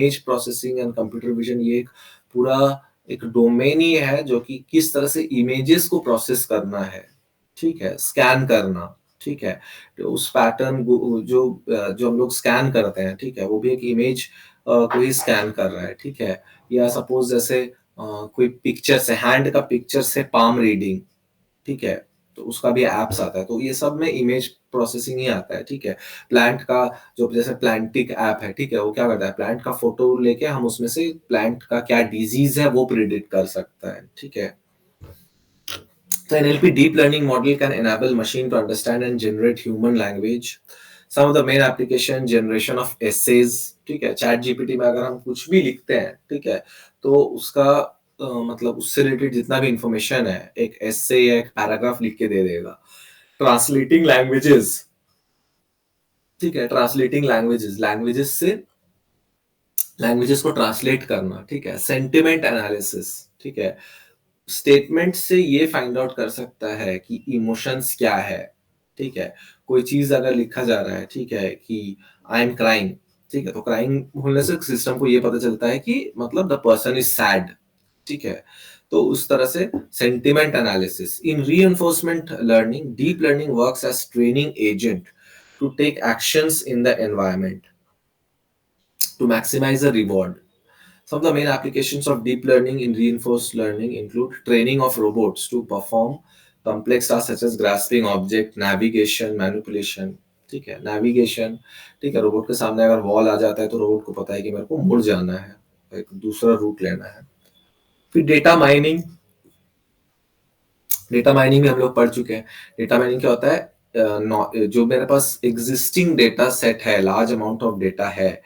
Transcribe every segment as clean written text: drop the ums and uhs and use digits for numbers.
Image processing and computer vision ये एक पूरा एक डोमेन ही है जो कि किस तरह से इमेजेस को प्रोसेस करना है, ठीक है? स्कैन करना, ठीक है? तो उस पैटर्न जो हम लोग स्कैन करते हैं, ठीक है? वो भी एक इमेज को ही स्कैन कर रहा है, ठीक है? या सपोज़ जैसे कोई पिक्चर से हैंड का पिक्चर से पाम रीडिंग, ठीक है? तो उसका भी ऐप्स आता है, तो ये सब में इमेज प्रोसेसिंग ही आता है, ठीक है? प्लांट का जो जैसे प्लांटिक ऐप है, ठीक है? वो क्या करता है, प्लांट का फ़ोटो लेके हम उसमें से प्लांट का क्या डिज़ीज़ है, वो प्रिडिक्ट कर सकता है, ठीक है? The NLP deep learning model can enable machine to understand and generate human language. Some of the main application generation of essays, ठीक है? चैट जीपीटी में अगर हम कुछ भी लिखते हैं, ठीक है? तो उसका मतलब उससे रिलेटेड जितना भी इंफॉर्मेशन है, एक एसे या एक पैराग्राफ लिख के दे देगा। ट्रांसलेटिंग लैंग्वेजेस, ठीक है? ट्रांसलेटिंग लैंग्वेजेस, लैंग्वेजेस को ट्रांसलेट करना, ठीक है? सेंटिमेंट एनालिसिस, ठीक है? स्टेटमेंट से ये फाइंड आउट कर सकता है कि इमोशंस क्या है, ठीक है? कोई चीज़ अगर लिखा जा रहा है, ठीक है, कि आई एम क्राइंग, ठीक है? तो क्राइंग बोलने से सिस्टम को ये पता चलता है कि मतलब द पर्सन इज सैड, ठीक है? तो उस तरह से sentiment analysis in reinforcement learning, deep learning works as training agent to take actions in the environment to maximize the reward. Some of the main applications of deep learning in reinforced learning include training of robots to perform complex tasks such as grasping object, navigation, manipulation. ठीक है, navigation, ठीक है, robot के सामने अगर wall आ जाता है तो रोबोट को पता है कि मेरे को मुड़ जाना है, एक दूसरा रूट लेना है। फिर डेटा माइनिंग में हम लोग पढ़ चुके हैं। डेटा माइनिंग क्या होता है, जो मेरे पास एग्जिस्टिंग डेटा सेट है, लार्ज अमाउंट ऑफ डेटा है,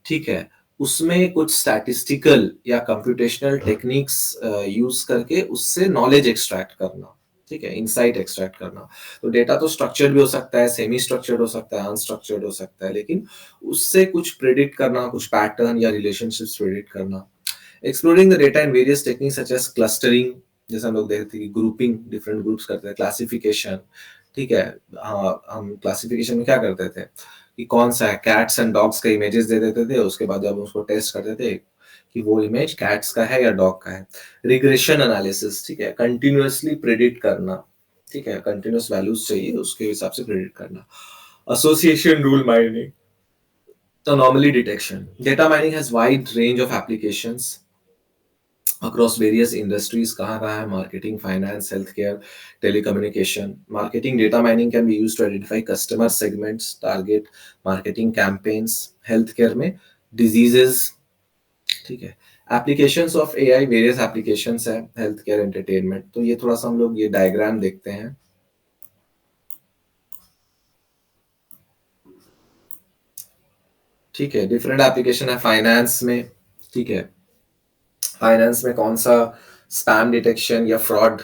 ठीक है, उसमें कुछ स्टैटिस्टिकल या कंप्यूटेशनल टेक्निक्स यूज करके उससे नॉलेज एक्सट्रैक्ट करना, ठीक है, इनसाइट एक्सट्रैक्ट करना। तो डेटा तो स्ट्रक्चर्ड भी हो सकता है, सेमी स्ट्रक्चर्ड हो सकता है, अनस्ट्रक्चर्ड हो सकता है, लेकिन उससे कुछ प्रिडिक्ट करना, कुछ पैटर्न या रिलेशनशिप्स प्रिडिक्ट करना। Exploring the data in various techniques such as clustering, जैसे हम लोग देखते हैं कि ग्रुपिंग, डिफरेंट ग्रुप्स करते हैं, क्लासिफिकेशन, ठीक है। हाँ, हम क्लासिफिकेशन में क्या करते थे कि कौन सा है, कैट्स एंड डॉग्स का इमेजेस दे देते थे, उसके बाद जब उसको टेस्ट करते थे कि वो इमेज कैट्स का है या डॉग का है। रिग्रेशन एनालिसिस, ठीक है, कंटिन्यूअसली प्रेडिक्ट करना, ठीक है, कंटिन्यूअस वैल्यूज चाहिए उसके हिसाब से प्रेडिक्ट करना। Association rule mining, anomaly detection. Data mining has wide range of applications across various industries. कहाँ है, marketing, finance, healthcare, telecommunication. Marketing data mining can be used to identify customer segments, target marketing campaigns. Healthcare में diseases, ठीक है। Applications of AI, various applications है, healthcare, entertainment. तो ये थोड़ा सा हम लोग ये डायग्राम देखते हैं, ठीक है। डिफरेंट एप्लीकेशन है फाइनेंस में, ठीक है। फाइनेंस में कौन सा, स्पैम डिटेक्शन या fraud,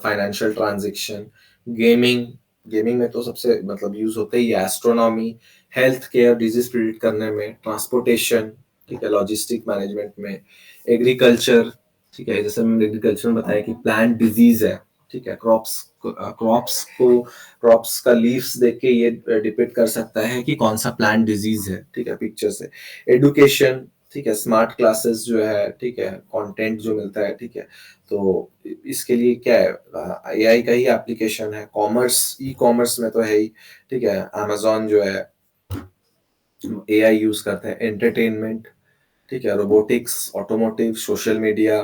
financial transaction. Gaming, gaming में तो सबसे मतलब यूज होते ही astronomy. Health care, disease predict करने में। ट्रांसपोर्टेशन, ठीक है, लॉजिस्टिक मैनेजमेंट में। एग्रीकल्चर, ठीक है, जैसे मैंने एग्रीकल्चर में बताया कि प्लांट डिजीज है, ठीक है, क्रॉप्स का लीव्स देख के ये डिपेक्ट कर सकता है कि कौन सा प्लांट डिजीज है, ठीक है, पिक्चर से। एडुकेशन, ठीक है, स्मार्ट क्लासेस जो है, ठीक है, कंटेंट जो मिलता है, ठीक है। तो इसके लिए क्या है, एआई का ही एप्लीकेशन है। कॉमर्स, ई कॉमर्स में तो है ही, ठीक है, अमेजोन जो है एआई यूज करते हैं। एंटरटेनमेंट, ठीक है, robotics, automotive, social media,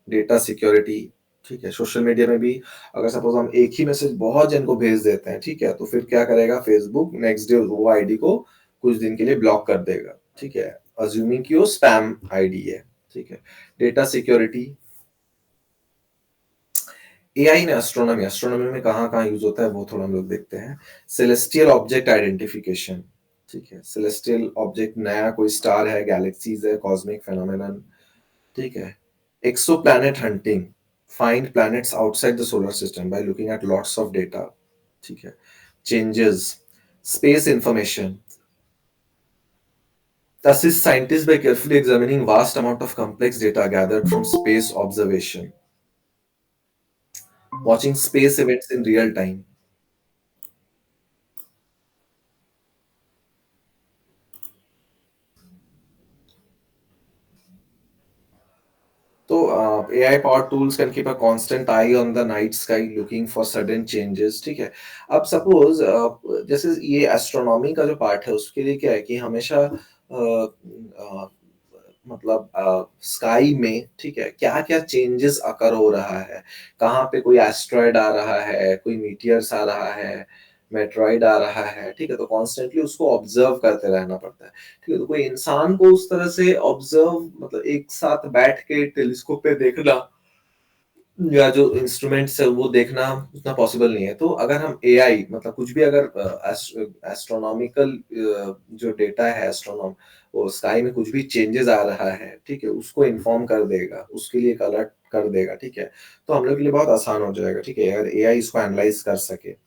data security, ठीक है। सोशल मीडिया में भी अगर सपोज हम एक ही मैसेज बहुत जन को भेज देते हैं, ठीक है, तो फिर क्या करेगा फेसबुक, नेक्स्ट डे वो आईडी को कुछ दिन के लिए ब्लॉक कर देगा, ठीक है, अज्यूमिंग कि वो स्पैम आईडी है, ठीक है। Data security. एआई ने एस्ट्रोनॉमी, एस्ट्रोनॉमी में कहाँ कहाँ यूज होता है वो थोड़ा हम लोग देखते हैं। सेलेस्टियल ऑब्जेक्ट आइडेंटिफिकेशन, ठीक है, सेलेस्टियल ऑब्जेक्ट, नया कोई स्टार है, गैलेक्सीज है, कॉस्मिक फेनोमेनन, ठीक है। Exoplanet hunting, find planets outside the solar system by looking at lots of data, ठीक है। Changes, space information, assists scientists by carefully examining vast amount of complex data gathered from space observation, watching space events in real time. तो AI powered tools can keep a constant eye on the night sky looking for sudden changes, ठीक है? अब suppose जैसे ये astronomy का जो part है उसके लिए क्या है कि हमेशा मतलब स्काई में, ठीक है, क्या-क्या चेंजेस अकर हो रहा है, कहाँ पे कोई एस्टेरॉयड आ रहा है, कोई मीटियर्स आ रहा है, मेटेरॉइड आ रहा है, ठीक है? तो कॉन्स्टेंटली उसको ऑब्ज़र्व करते रहना पड़ता है, ठीक है? तो कोई इंसान को उस तरह से ऑब्ज़र्व मतलब एक साथ बैठ के टेलीस्कोप पे देखना या जो इंस्ट्रूमेंट्स है वो देखना उतना पॉसिबल नहीं है। तो अगर हम एआई मतलब कुछ भी अगर एस्ट्रोनॉमिकल जो डेटा है एस्ट्रोनॉम वो स्काई में कुछ भी चेंजेस आ रहा है, ठीक है? उसको इन्फॉर्म कर देगा, उसके लिए एक अलर्ट कर देगा, ठीक है? तो हम लोग के लिए बहुत आसान हो जाएगा, ठीक है? अगर एआई इसको एनालाइज़ कर सके।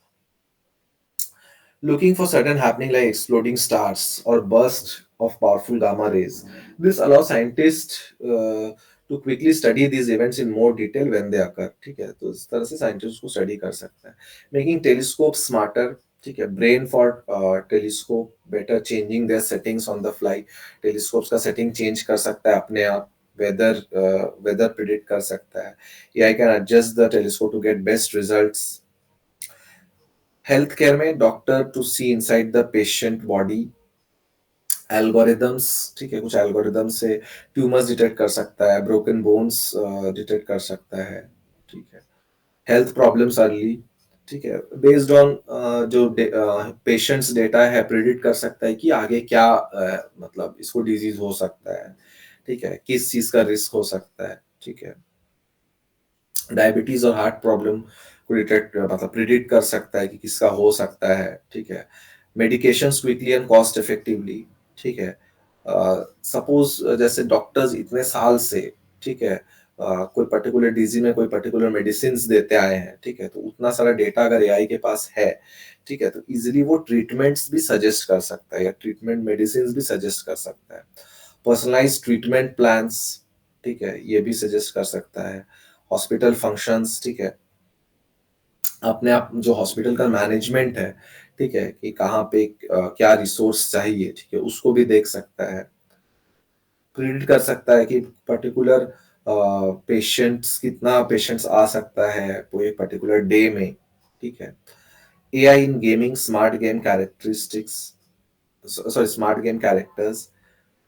Looking for sudden happening like exploding stars or burst of powerful gamma rays. This allows scientists to quickly study these events in more detail when they occur. ठीक है, तो इस तरह से साइंटिस्ट को स्टडी कर सकता है. Making telescopes smarter. ठीक है, brain for telescope better changing their settings on the fly. Telescopes का सेटिंग चेंज कर सकता है अपने आप. वेदर प्रिडिक्ट कर सकता है. AI can adjust the telescope to get best results. Health care में doctor to see inside the patient body. Algorithms, ठीक है, कुछ एल्गोरिदम से ट्यूमर्स डिटेक्ट कर सकता है, ब्रोकन बोन्स डिटेक्ट कर सकता है, ठीक है, हेल्थ प्रॉब्लम्स अर्ली, ठीक है, बेस्ड ऑन जो पेशेंट्स डेटा है प्रिडिक्ट कर सकता है कि आगे क्या मतलब इसको डिजीज हो सकता है, ठीक है, किस चीज का रिस्क हो सकता है, ठीक है, डायबिटीज और हार्ट प्रॉब्लम को डिटेक्ट मतलब प्रिडिक्ट कर सकता है कि किसका हो सकता है, ठीक है, medications quickly and cost effectively, ठीक है, सपोज जैसे डॉक्टर्स इतने साल से, ठीक है, कोई पर्टिकुलर डिजीज में कोई पर्टिकुलर मेडिसिन देते आए हैं, ठीक है, तो उतना सारा डेटा अगर एआई के पास है, ठीक है, तो इजिली वो ट्रीटमेंट्स भी सजेस्ट कर सकता है या ट्रीटमेंट मेडिसिन भी सजेस्ट कर सकता है, पर्सनलाइज ट्रीटमेंट प्लान्स, ठीक है, ये भी सजेस्ट कर सकता है, हॉस्पिटल फंक्शंस, ठीक है, अपने आप जो हॉस्पिटल का मैनेजमेंट है, ठीक है, कि कहाँ पे क्या रिसोर्स चाहिए, ठीक है, उसको भी देख सकता है, प्रिडिक्ट कर सकता है कि पर्टिकुलर पेशेंट्स कितना पेशेंट्स आ सकता है कोई पर्टिकुलर डे में, ठीक है, AI in gaming smart game characteristics, sorry smart game characters.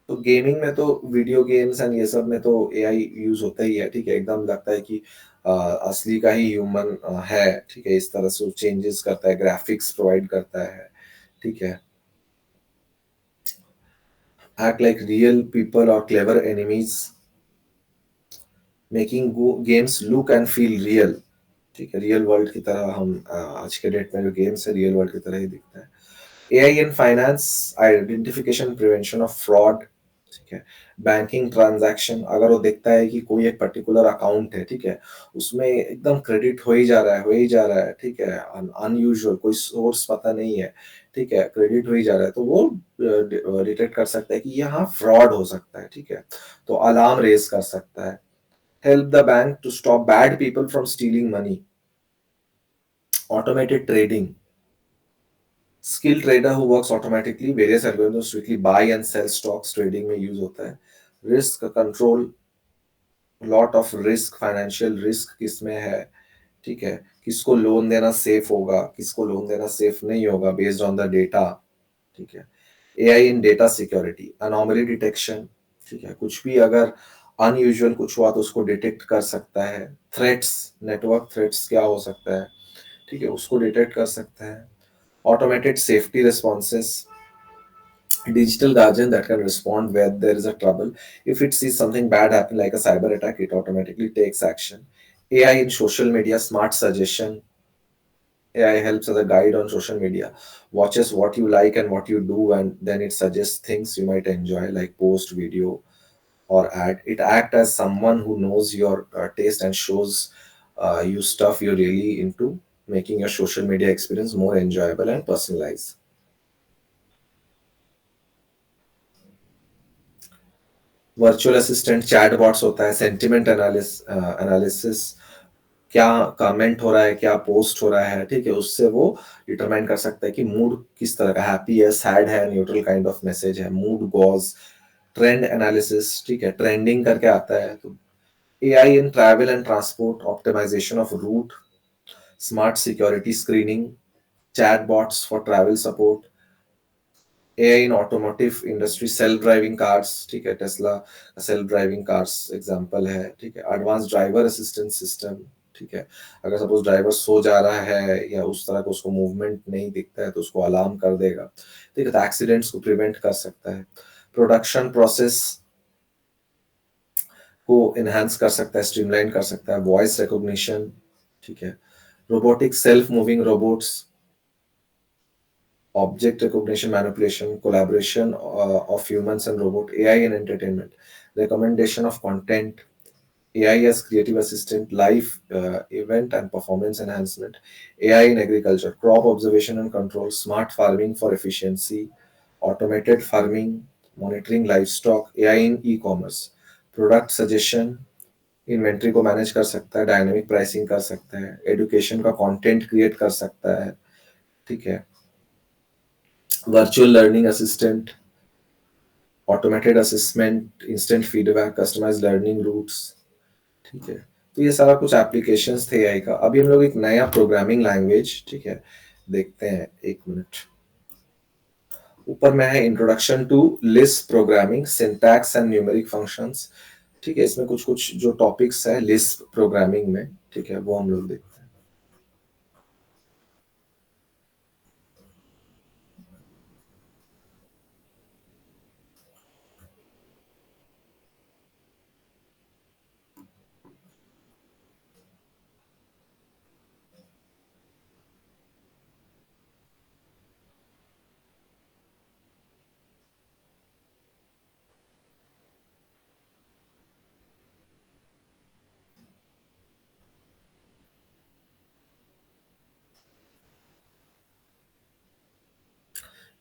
तो गेमिंग में तो वीडियो गेम्स एंड ये सब में तो एआई यूज होता ही है, ठीक है, एकदम लगता है कि असली का ही ह्यूमन है, ठीक है, इस तरह से वो चेंजेस करता है, ग्राफिक्स प्रोवाइड करता है, ठीक है, act like real people or clever enemies, making games look and feel real, ठीक है, रियल वर्ल्ड की तरह हम आज के डेट में जो गेम्स है रियल वर्ल्ड की तरह ही दिखता है. AI in finance, identification prevention of fraud, ठीक है, बैंकिंग ट्रांजैक्शन, अगर वो देखता है कि कोई एक पर्टिकुलर अकाउंट है, ठीक है, उसमें एकदम क्रेडिट हो ही जा रहा है, हो ही जा रहा है, ठीक है, अनयूजुअल कोई सोर्स पता नहीं है, ठीक है, क्रेडिट हो ही जा रहा है, तो वो डिटेक्ट कर सकता है कि यहाँ फ्रॉड हो सकता है, ठीक है, तो अलार्म रेज कर सकता है. Help the bank to stop bad people from stealing money. Automated trading, skill trader who works automatically, various algorithms quickly buy and sell stocks trading में यूज होता है. Risk control, lot of risk, financial risk किसमें है, ठीक है, किसको loan देना safe होगा, किसको लोन देना सेफ नहीं होगा बेस्ड ऑन द डेटा, ठीक है, एआई इन डेटा सिक्योरिटी, अनोमली डिटेक्शन, ठीक है, कुछ भी अगर अनयूजुअल कुछ हुआ तो उसको डिटेक्ट कर सकता है, थ्रेट्स, नेटवर्क थ्रेट्स क्या हो सकता है, ठीक है, उसको डिटेक्ट कर सकता है, automated safety responses, digital guardian that can respond where there is a trouble. If it sees something bad happen like a cyber attack, it automatically takes action. AI in social media, smart suggestion. AI helps as a guide on social media, watches what you like and what you do, and then it suggests things you might enjoy, like post, video, or ad. It acts as someone who knows your taste and shows you stuff you're really into, making your social media experience more enjoyable and personalized. Virtual assistant chatbots होता है, sentiment analysis, क्या comment हो रहा है, क्या post हो रहा है, ठीक है, उससे वो डिटरमाइन कर सकता है कि मूड किस तरह का, हैप्पी है, सैड है, न्यूट्रल काइंड ऑफ मैसेज है, मूड गॉज, ट्रेंड एनालिसिस, ठीक है, ट्रेंडिंग करके आता है, तो AI in travel and transport, optimization of route, smart security screening, chatbots for travel support, AI in automotive industry, self driving cars, ठीक है, Tesla self driving cars example है, ठीक है, एडवांस ड्राइवर असिस्टेंट सिस्टम, ठीक है, अगर suppose driver सो जा रहा है या उस तरह का उसको मूवमेंट नहीं दिखता है तो उसको अलार्म कर देगा, ठीक है, तो एक्सीडेंट्स को प्रिवेंट कर सकता है, प्रोडक्शन प्रोसेस को एनहांस कर सकता है, स्ट्रीमलाइन कर सकता है, वॉइस रिकॉग्निशन, ठीक है, robotic self moving robots, object recognition manipulation, collaboration of humans and robot, AI in entertainment, recommendation of content, AI as creative assistant, live event and performance enhancement, AI in agriculture, crop observation and control, smart farming for efficiency, automated farming, monitoring livestock, AI in e-commerce, product suggestion, inventory को manage कर सकता है, dynamic pricing कर सकता है, education का content create कर सकता है, ठीक है, virtual learning assistant, automated assessment, instant feedback, customised learning routes, ठीक है। तो ये सारा कुछ एप्लीकेशंस थे एआई का। अभी हम लोग एक नया प्रोग्रामिंग लैंग्वेज, ठीक है, देखते हैं, एक मिनट। ऊपर में है introduction to list programming, syntax and numeric functions, ठीक है, इसमें कुछ कुछ जो टॉपिक्स है लिस्ट प्रोग्रामिंग में, ठीक है, वो हम लोग देखते हैं।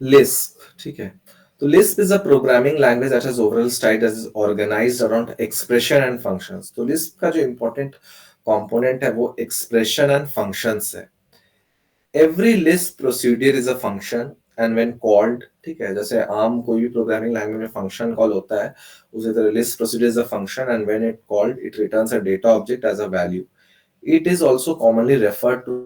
लिस्प, ठीक है, तो Lisp is a programming language that has overall style that is organised around expression and functions. तो लिस्प का जो इंपॉर्टेंट कंपोनेंट है वो एक्सप्रेशन एंड फंक्शंस है। Every list procedure is a function and when called, ठीक है, जैसे आम कोई भी प्रोग्रामिंग लैंग्वेज में फंक्शन कॉल होता है, उसी तरह list procedure is a function and when it called it returns a data object as a value. It is also commonly referred to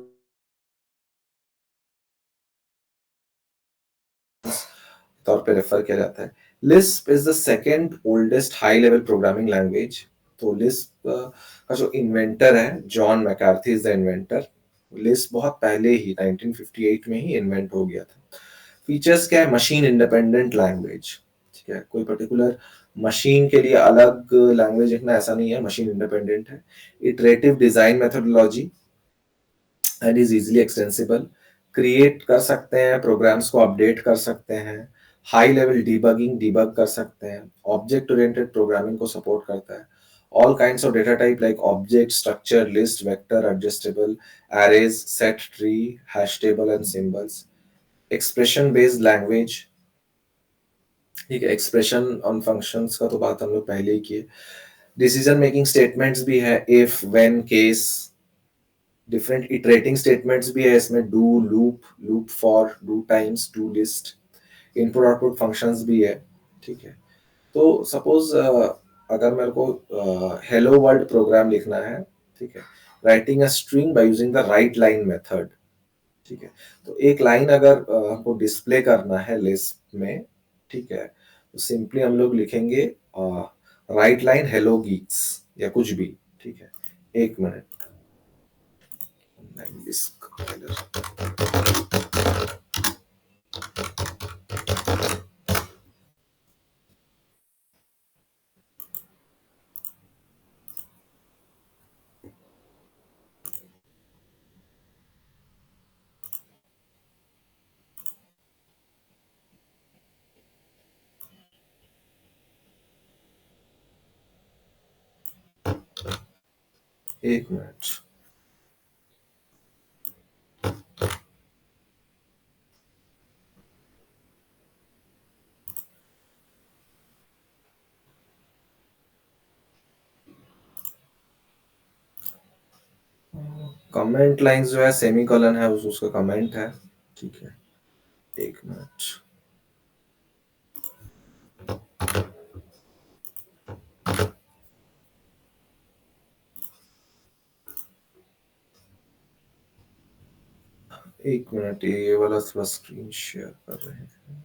तौर पे रेफर किया जाता है। Lisp is the second oldest high level programming language. तो Lisp का जो inventor है John McCarthy is the inventor. Lisp बहुत पहले ही 1958 में ही इन्वेंट हो गया था। फीचर्स क्या है? मशीन इंडिपेंडेंट लैंग्वेज, ठीक है, कोई पर्टिकुलर मशीन के लिए अलग लैंग्वेज लिखना ऐसा नहीं है, मशीन इंडिपेंडेंट है। Iterative design methodology and is easily extensible. Create कर सकते हैं, प्रोग्राम्स को अपडेट कर सकते हैं, हाई लेवल डिबगिंग डिबग कर सकते हैं, ऑब्जेक्ट ओरिएंटेड प्रोग्रामिंग को सपोर्ट करता है। All kinds of data type like object, structure, list, vector, adjustable, arrays, set, tree, hash table and symbols. Expression based language, ठीक है, एक्सप्रेशन ऑन फंक्शंस का तो बात हम लोग पहले ही किए। डिसीजन मेकिंग स्टेटमेंट्स भी है, if, when, case, different iterating statements भी है इसमें, do, loop, loop for, do times, do list, input output functions भी है, ठीक है। तो सपोज अगर मेरे को हेलो वर्ल्ड प्रोग्राम लिखना है, ठीक है, writing a string by using the right line method, ठीक है, तो एक लाइन अगर हमको डिस्प्ले करना है लिस्ट में, ठीक है, तो सिंपली हम लोग लिखेंगे राइट लाइन हेलो गीक्स या कुछ भी, ठीक है। एक मिनट, एक मिनट। कमेंट लाइंस जो है सेमी कॉलन है, उसका कमेंट है, ठीक है, एक मिनट। एक मिनट, ये वाला थोड़ा स्क्रीन शेयर कर रहे हैं।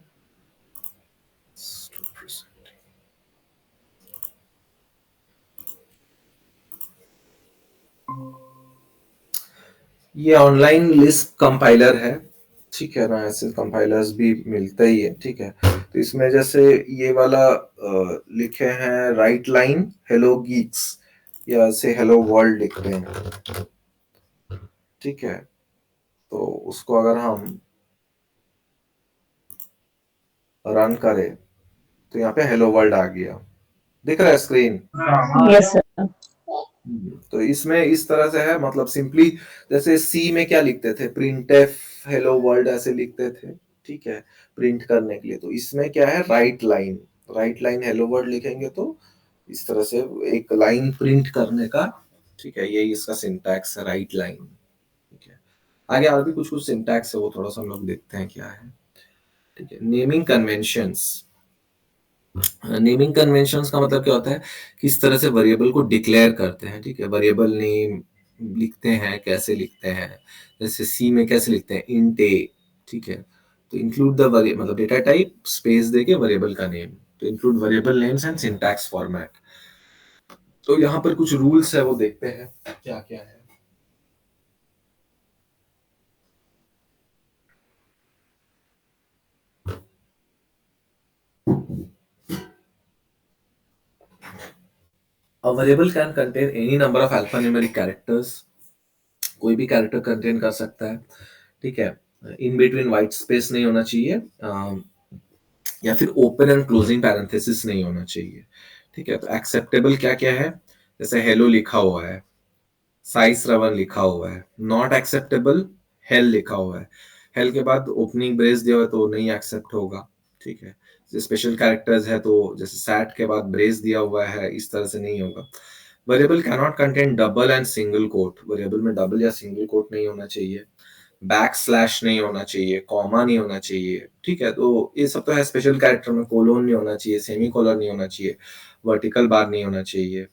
ये ऑनलाइन लिस्ट कंपाइलर है, ठीक है ना, ऐसे कंपाइलर्स भी मिलते ही है, ठीक है। तो इसमें जैसे ये वाला लिखे हैं राइट लाइन हेलो गीक्स, या ऐसे हेलो वर्ल्ड लिखते हैं, ठीक है। तो उसको अगर हम रन करें तो यहाँ पे हेलो वर्ल्ड आ गया, दिख रहा है स्क्रीन। Yes sir. तो इसमें इस तरह से है, मतलब सिंपली जैसे सी में क्या लिखते थे, प्रिंट एफ हेलो वर्ल्ड ऐसे लिखते थे, ठीक है, प्रिंट करने के लिए। तो इसमें क्या है, right line, right line hello world लिखेंगे तो इस तरह से एक लाइन प्रिंट करने का, ठीक है, यही इसका सिंटैक्स है, राइट लाइन, ठीक है। आगे और भी कुछ कुछ सिंटैक्स है, वो थोड़ा सा हम लोग देखते हैं क्या है, ठीक है। नेमिंग कन्वेंशंस, नेमिंग कन्वेंशंस का मतलब क्या होता है, किस तरह से वेरिएबल को डिक्लेयर करते हैं, ठीक है। वेरिएबल नेम लिखते हैं, कैसे लिखते हैं, जैसे सी में कैसे लिखते हैं, इंट ए, ठीक है। तो इंक्लूड द मतलब डेटा टाइप स्पेस देके वेरिएबल का नेम, तो include variable names and syntax format. तो यहाँ पर कुछ रूल्स है, वो देखते हैं क्या क्या है। A variable can contain any number of alphanumeric characters, कोई भी कैरेक्टर कंटेन कर सकता है, ठीक है। इन बिटवीन व्हाइट स्पेस नहीं होना चाहिए, या फिर ओपन एंड क्लोजिंग पैरेंथेसिस नहीं होना चाहिए, ठीक है। तो एक्सेप्टेबल क्या क्या है, जैसे हेलो लिखा हुआ है, साई श्रवण लिखा हुआ है। नॉट एक्सेप्टेबल, हेल लिखा हुआ है, हेल के बाद ओपनिंग ब्रेस दिया हुआ है तो नहीं एक्सेप्ट होगा, ठीक है। स्पेशल कैरेक्टर्स है तो जैसे सैट के बाद ब्रेस दिया हुआ है, इस तरह से नहीं होगा। Variable cannot contain double and single quote, variable में डबल या सिंगल कोट नहीं होना चाहिए, बैक स्लैश नहीं होना चाहिए, कॉमा नहीं होना चाहिए, ठीक है। तो ये सब तो है, स्पेशल कैरेक्टर में कोलोन नहीं होना चाहिए, सेमी कोलन नहीं होना चाहिए, वर्टिकल बार नहीं होना चाहिए,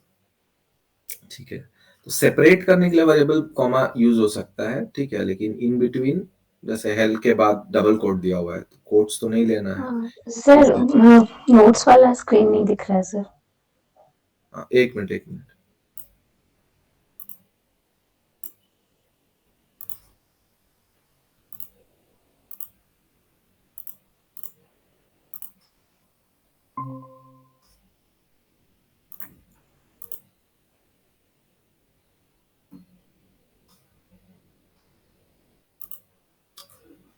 ठीक है। तो सेपरेट करने के लिए वेरिएबल कॉमा यूज हो सकता है, ठीक है, लेकिन इन बिटवीन जैसे हेल के बाद डबल कोट दिया हुआ है तो कोट्स तो नहीं लेना है, सर ठीक है। नोट्स वाला स्क्रीन नहीं दिख रहा है सर। हाँ, एक मिनट एक मिनट।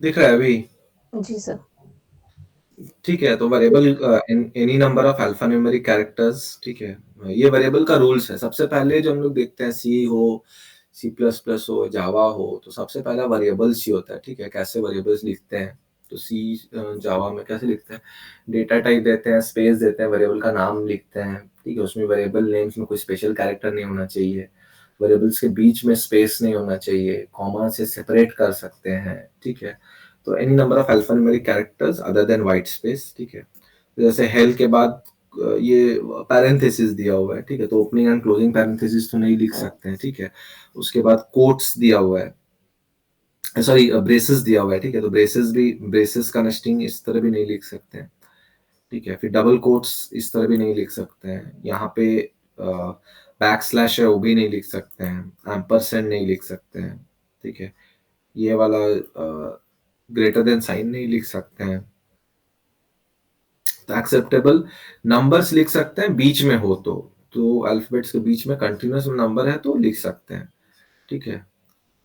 दिख रहा है अभी? जी सर। ठीक है। तो variable any number of alpha numeric characters, ठीक है। ये वेरिएबल का रूल्स है। सबसे पहले जो हम लोग देखते हैं, सी हो, सी प्लस प्लस हो, जावा हो, तो सबसे पहला वेरिएबल्स ही होता है, ठीक है। कैसे वेरिएबल्स लिखते हैं, तो सी जावा में कैसे लिखते हैं, डेटा टाइप देते हैं, स्पेस देते हैं, वेरिएबल का नाम लिखते हैं, ठीक है। उसमें वेरिएबल नेम्स में कोई स्पेशल कैरेक्टर नहीं होना चाहिए, वेरिएबल्स के बीच में स्पेस नहीं होना चाहिए, कॉमा से सेपरेट कर सकते हैं, ठीक है। तो any number of alphanumeric characters other than white space, ठीक है। तो जैसे हेल के बाद ये पैरेंथेसिस दिया हुआ है, ठीक है, तो ओपनिंग एंड क्लोजिंग पैरेंथेसिस तो नहीं लिख सकते हैं, ठीक है। उसके बाद कोट्स दिया हुआ है, सॉरी ब्रेसेस दिया हुआ है, ठीक है। तो ब्रेसेस भी, ब्रेसेस का नेस्टिंग इस तरह भी नहीं लिख सकते हैं, ठीक है। फिर डबल कोट्स इस तरह भी नहीं लिख सकते हैं, यहाँ पे बैक स्लैश है वो भी नहीं लिख सकते हैं, एम्परसेंड नहीं लिख सकते हैं, ठीक है। ये वाला ग्रेटर देन साइन नहीं लिख सकते हैं। तो एक्सेप्टेबल नंबर्स लिख सकते हैं बीच में हो तो अल्फाबेट्स के बीच में कंटिन्यूअस नंबर है तो लिख सकते हैं, ठीक है।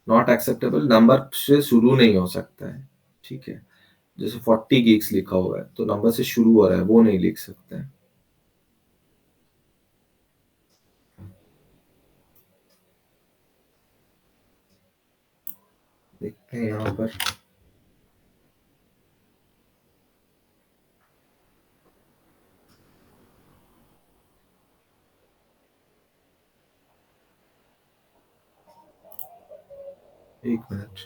नॉट एक्सेप्टेबल, नंबर से शुरू नहीं हो सकता है, ठीक है। जैसे 40 गिग्स लिखा हुआ है तो नंबर से शुरू हो रहा है, वो नहीं लिख सकते हैं। देखते हैं यहाँ पर। एक मिनट।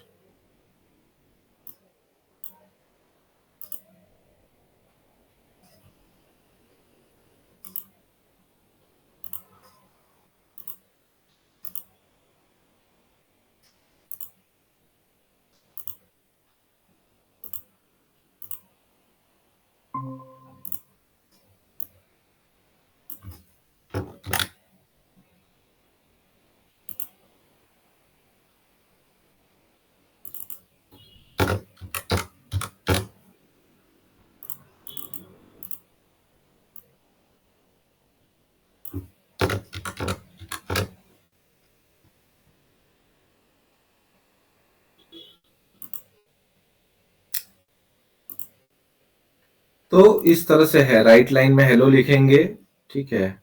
तो इस तरह से है, राइट लाइन में हेलो लिखेंगे, ठीक है,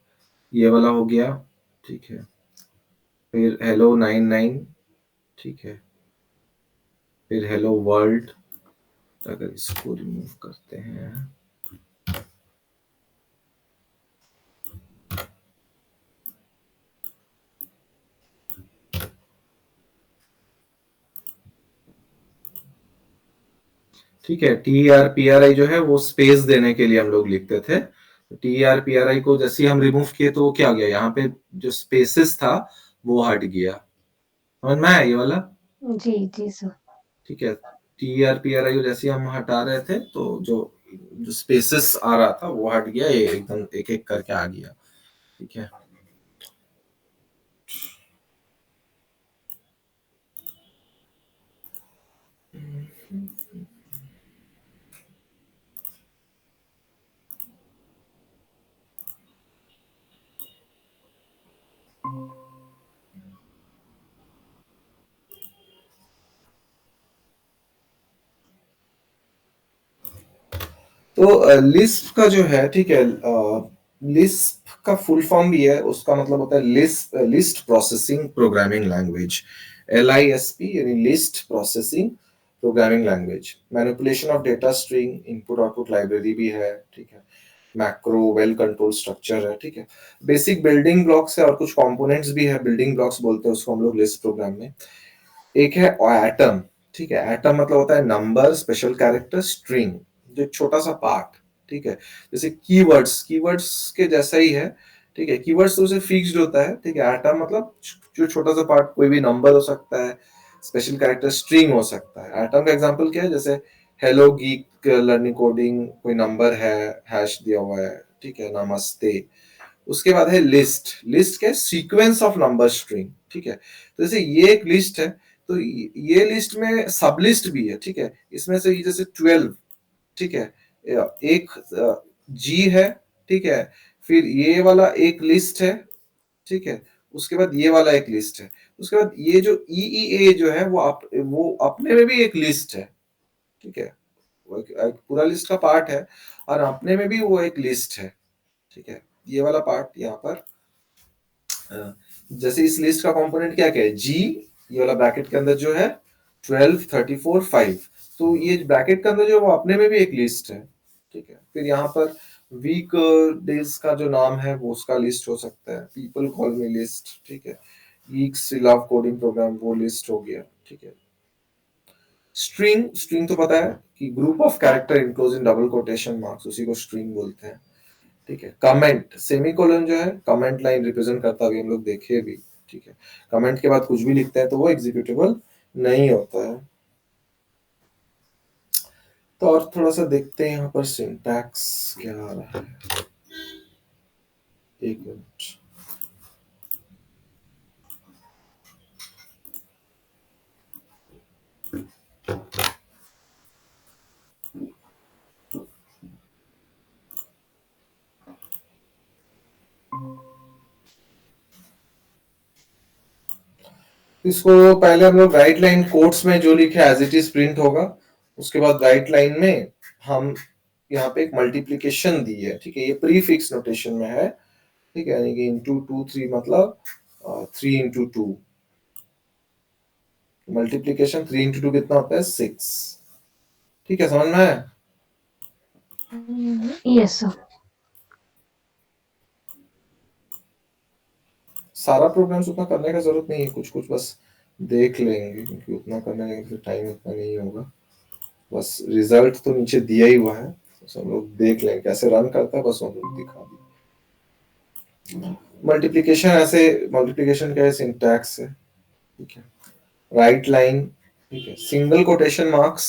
ये वाला हो गया, ठीक है, फिर हेलो 99, ठीक है, फिर हेलो वर्ल्ड, अगर इसको रिमूव करते हैं, ठीक है, T R P R I जो है वो स्पेस देने के लिए हम लोग लिखते थे, टी आर पी आर आई को जैसे ही हम रिमूव किए तो वो क्या गया, यहाँ पे जो स्पेसेस था वो हट गया, समझ में आया ये वाला, जी जी सर। ठीक है, टी आर पी आर आई को जैसे ही हम हटा रहे थे तो जो जो स्पेसेस आ रहा था वो हट गया, ये एकदम एक एक करके आ गया, ठीक है। तो लिस्प का जो है, ठीक है, लिस्प का फुल फॉर्म भी है, उसका मतलब होता है list processing programming language, LISP यानी list processing programming language, manipulation of data string, input output library भी है, ठीक है, मैक्रो वेल कंट्रोल स्ट्रक्चर है, ठीक है, बेसिक बिल्डिंग ब्लॉक्स है और कुछ कंपोनेंट्स भी है, बिल्डिंग ब्लॉक्स बोलते हैं उसको हम लोग लिस्ट प्रोग्राम में। एक है एटम, ठीक है, एटम मतलब होता है नंबर, स्पेशल कैरेक्टर, स्ट्रिंग, जो एक छोटा सा पार्ट, ठीक है, जैसे कीवर्ड्स, कीवर्ड्स के जैसा ही है, ठीक है, कीवर्ड्स तो उसे फिक्स्ड होता है, ठीक है, एटम मतलब जो छोटा सा पार्ट, कोई भी नंबर हो सकता है, स्पेशल कैरेक्टर स्ट्रिंग हो सकता है। एटम का एग्जांपल क्या है, जैसे हेलो गीक लर्निंग कोडिंग, कोई नंबर है, हैश दिया हुआ है, ठीक है, नमस्ते। उसके बाद है लिस्ट, लिस्ट क्या है, सीक्वेंस ऑफ नंबर स्ट्रिंग, ठीक है, तो जैसे ये एक लिस्ट है, तो ये लिस्ट में सब लिस्ट भी है, ठीक है, इसमें से ये जैसे 12, ठीक है, एक जी है, ठीक है, फिर ये वाला एक लिस्ट है, ठीक है, उसके बाद ये वाला एक लिस्ट है, उसके बाद ये जो ई जो है वो अपने में भी एक लिस्ट है, ठीक है, वो एक पूरा लिस्ट का पार्ट है, और अपने में भी वो एक लिस्ट है, ठीक है, ये वाला पार्ट यहाँ पर, जैसे इस लिस्ट का कंपोनेंट क्या क्या है, जी, ये वाला ब्रैकेट के अंदर जो है 12, 34, 5, तो ये ब्रैकेट के अंदर जो वो अपने में भी एक लिस्ट है, ठीक है, फिर यहाँ पर वीक डेज का जो नाम है वो उसका लिस्ट हो सकता है, पीपल कॉल मी लिस्ट, ठीक है, वीक्स लव कोडिंग प्रोग्राम वो लिस्ट हो गया, ठीक है। स्ट्रिंग, स्ट्रिंग तो पता है कि group of character enclose in double quotation marks, उसी को स्ट्रिंग बोलते हैं, ठीक है। कमेंट, सेमीकोलन जो है कमेंट लाइन रिप्रेजेंट करता है, हम लोग देखे भी, ठीक है, कमेंट के बाद कुछ भी लिखते हैं तो वो एग्जीक्यूटेबल नहीं होता है। तो और थोड़ा सा देखते हैं यहाँ पर सिंटैक्स क्या आ रहा है, एक मिनट। इसको पहले हम लोग राइट लाइन कोट्स में जो लिखे एज इट इज प्रिंट होगा, उसके बाद राइट लाइन में हम यहाँ पे एक मल्टीप्लीकेशन दी है, ठीक है, ये प्री फिक्स नोटेशन में है, ठीक है, यानी कि इंटू 2 3 मतलब 3 into 2, मल्टीप्लीकेशन 3 into 2 कितना होता है, 6, ठीक है, समझ में आया। Yes sir. सारा प्रोग्राम्स उतना करने का जरूरत नहीं है, कुछ कुछ बस देख लेंगे, क्योंकि उतना करने में फिर टाइम उतना नहीं होगा, बस रिजल्ट तो नीचे दिया ही हुआ है, बस हम लोग देख लेंगे कैसे रन करता है, बस हम लोग दिखा दिए। मल्टीप्लीकेशन, ऐसे मल्टीप्लीकेशन का सिंटैक्स है, ठीक है, राइट लाइन, ठीक है, single quotation marks,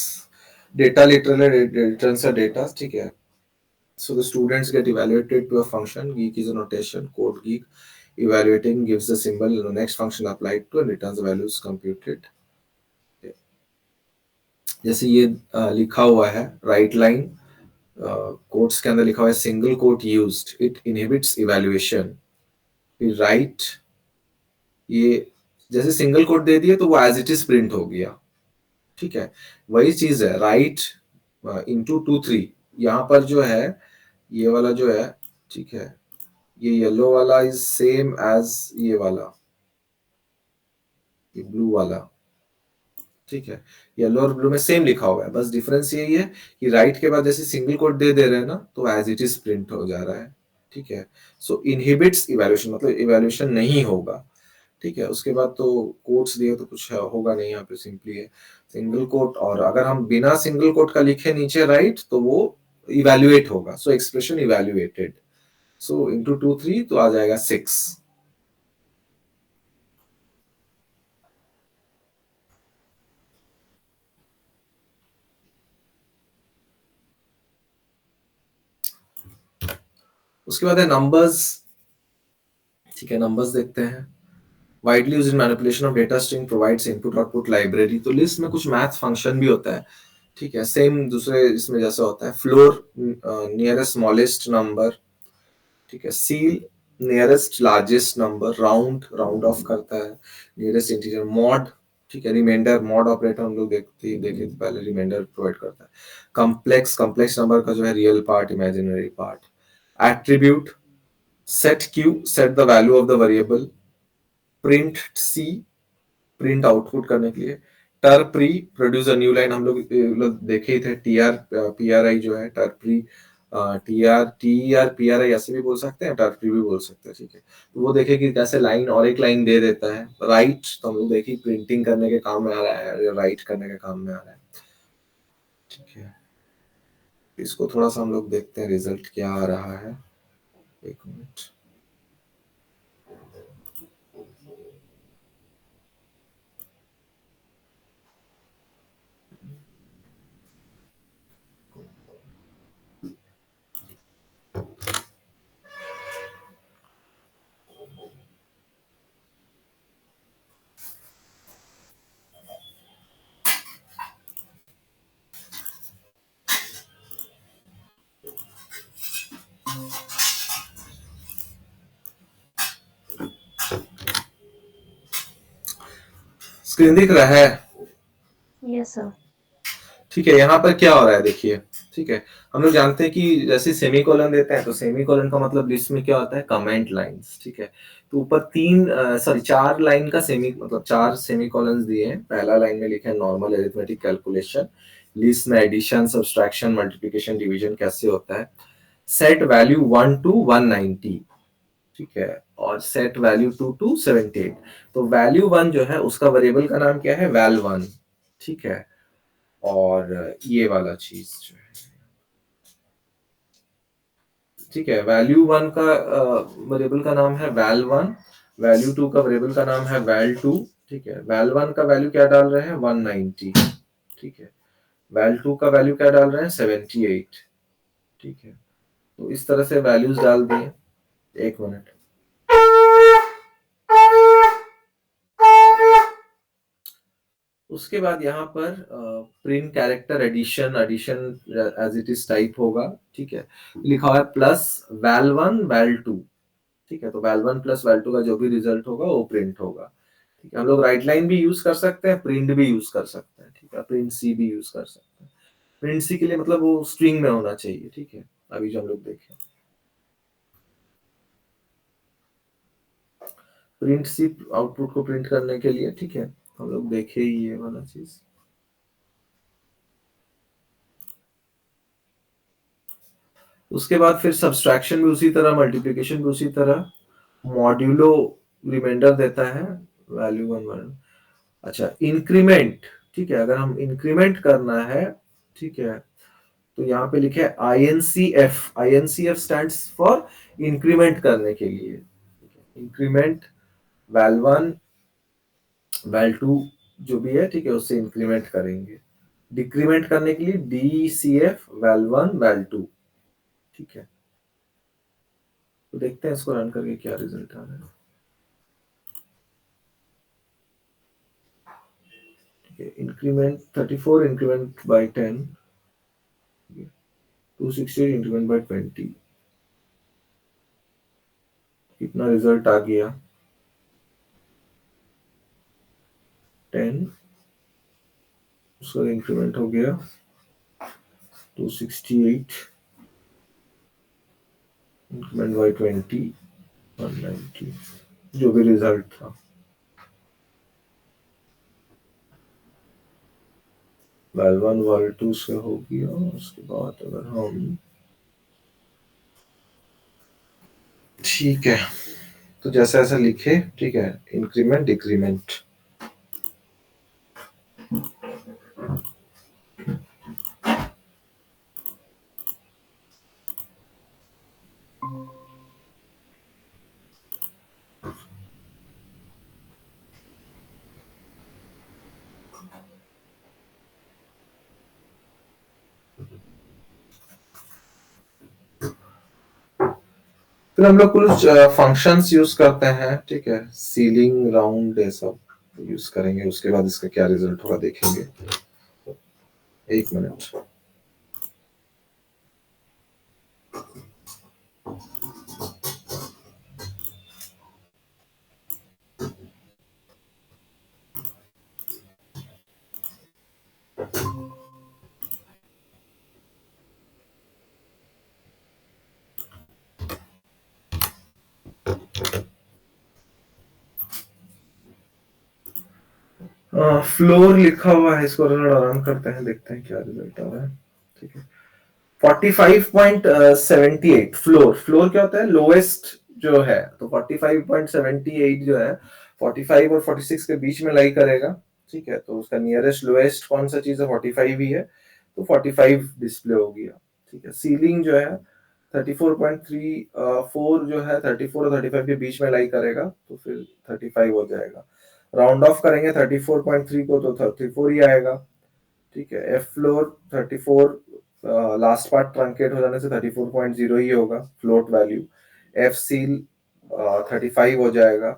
data literally returns a data, ठीक है, so the students get evaluated to a function, geek is a notation, code geek evaluating gives the symbol, the next function applied to and returns the values computed, जैसे ये लिखा हुआ है right line, quotes के अंदर लिखा हुआ है single quote used it inhibits evaluation, फिर राइट, ये जैसे सिंगल कोट दे दिया तो वो एज इट इज प्रिंट हो गया, ठीक है, वही चीज है, राइट इंटू 2 3, यहाँ पर जो है ये वाला जो है, ठीक है, ये येलो वाला इज सेम एज ये वाला, ये ब्लू वाला, ठीक है, येलो और ब्लू में सेम लिखा हुआ है, बस डिफरेंस यही है कि राइट के बाद जैसे सिंगल कोट दे दे रहे हैं ना, तो एज इट इज प्रिंट हो जा रहा है, ठीक है। सो इनहिबिट्स इवैल्यूएशन, मतलब इवैल्यूएशन नहीं होगा, ठीक है। उसके बाद तो कोट्स दिए तो कुछ होगा नहीं, यहाँ पे सिंपली है सिंगल कोट, और अगर हम बिना सिंगल कोट का लिखे नीचे राइट तो वो इवैल्यूएट होगा, सो एक्सप्रेशन इवैल्यूएटेड, सो इनटू 2 3 तो आ जाएगा 6। उसके बाद है नंबर्स, ठीक है, नंबर्स देखते हैं। Widely used in manipulation of data string provides input output library, तो लिस्ट में कुछ मैथ फंक्शन भी होता है, ठीक है, सेम दूसरे इसमें जैसे होता है। फ्लोर नियरेस्ट स्मॉलेस्ट नंबर, ठीक है, seal nearest largest number, round round of करता है, नियरेस्ट इंटीजर, मॉड, ठीक है, रिमाइंडर, मॉड ऑपरेटर हम लोग देखे थे पहले, रिमाइंडर प्रोवाइड करता है। कॉम्प्लेक्स कॉम्प्लेक्स नंबर का जो है real part imaginary part. Attribute, set Q set the value of the variable, print C print output करने के लिए, terpri produce a new line, हम लोग देखे ही थे, T R P R I जो है terpri, T R P R I ऐसे भी बोल सकते हैं, टर प्री भी बोल सकते हैं, ठीक है। तो वो देखे कि कैसे लाइन और एक लाइन दे देता है। राइट तो हम लोग देखिए प्रिंटिंग करने के काम में आ रहा है, राइट करने के काम में आ रहा है, ठीक है। इसको थोड़ा सा हम लोग देखते हैं रिजल्ट क्या आ रहा है, एक मिनट। स्क्रीन दिख रहा है? Yes sir. ठीक है, यहाँ पर क्या हो रहा है देखिए, ठीक है। हम लोग जानते हैं कि जैसे सेमीकोलन देते हैं तो सेमीकोलन का मतलब लिस्ट में क्या होता है, कमेंट लाइंस, ठीक है। तो ऊपर चार लाइन का सेमी मतलब चार सेमीकोलंस दिए हैं। पहला लाइन में लिखे हैं नॉर्मल अरिथमेटिक कैलकुलेशन, लिस्ट में एडिशन सब्सट्रैक्शन मल्टीप्लिकेशन डिवीजन कैसे होता है, सेट वैल्यू 1 टू 190, ठीक है, और सेट वैल्यू 2 टू 78। तो वैल्यू 1 जो है उसका वेरिएबल का नाम क्या है, वैल 1, ठीक है। और ये वाला चीज जो है, ठीक है, वैल्यू 1 का वेरिएबल का नाम है वैल 1, वैल्यू 2 का वेरिएबल का नाम है वैल 2, ठीक है। वैल 1 का वैल्यू क्या डाल रहे हैं, 190, ठीक है। वैल 2 का वैल्यू क्या डाल रहे हैं, 78, ठीक है। तो इस तरह से वैल्यूज डाल दिए। एक मिनट। उसके बाद यहाँ पर print character addition, addition as it is type होगा, ठीक है। लिखा हुआ है प्लस वैल 1 वैल 2, ठीक है। तो वैल 1 प्लस वैल 2 का जो भी रिजल्ट होगा वो प्रिंट होगा, ठीक है। हम लोग राइट लाइन भी यूज कर सकते हैं, प्रिंट भी यूज कर सकते हैं, ठीक है। प्रिंट सी भी यूज कर सकते हैं। प्रिंट सी के लिए मतलब वो स्ट्रिंग में होना चाहिए, ठीक है। अभी जो हम लोग देखें प्रिंट सी आउटपुट को प्रिंट करने के लिए, ठीक है, हम लोग देखे ही ये वाला चीज। उसके बाद फिर सब्सट्रैक्शन भी उसी तरह, मल्टीप्लिकेशन भी उसी तरह, मॉड्यूलो रिमाइंडर देता है वैल्यू 1 1। अच्छा, इंक्रीमेंट, ठीक है, अगर हम इंक्रीमेंट करना है, ठीक है, तो यहाँ पे लिखे I N C F, I N C F stand for increment करने के लिए, इंक्रीमेंट वैल 1 वैल 2 जो भी है, ठीक है, उससे इंक्रीमेंट करेंगे। डिक्रीमेंट करने के लिए D C F val 1 val 2, ठीक है। तो देखते हैं इसको रन करके क्या रिजल्ट आ रहा है, ठीक है। Increment 34 increment by 10, 260 increment by 20, कितना रिजल्ट आ गया, 10, उसका इंक्रीमेंट हो गया 268 इंक्रीमेंट बाय 20 190 जो भी रिजल्ट था। L1 L2 से हो गया। उसके बाद अगर हम ठीक है तो जैसे ऐसा लिखे, ठीक है, इंक्रीमेंट डिक्रीमेंट। फिर हम लोग कुछ फंक्शंस यूज करते हैं, ठीक है, सीलिंग राउंड ये सब यूज करेंगे। उसके बाद इसका क्या रिजल्ट होगा देखेंगे। एक मिनट। फ्लोर लिखा हुआ है, इसको रन करते हैं, देखते हैं क्या रिजल्ट आ रहा है। ठीक है, 45.78 फ्लोर। फ्लोर क्या होता है? लोएस्ट जो है। तो 45.78 जो है 45 और 46 के बीच में लाई करेगा। ठीक है, तो उसका नियरेस्ट लोएस्ट कौन सा चीज है? 45 ही है, तो 45 डिस्प्ले हो गया। ठीक है, सीलिंग जो है 34.34 जो है 34 और 35 के बीच में लाई करेगा, तो फिर 35 हो जाएगा। राउंड ऑफ करेंगे 34.3 को, तो 34 ही आएगा। ठीक है, F floor 34, last part truncate हो जाने से 34.0 ही होगा फ्लोट वैल्यू। एफ सील 35 हो जाएगा।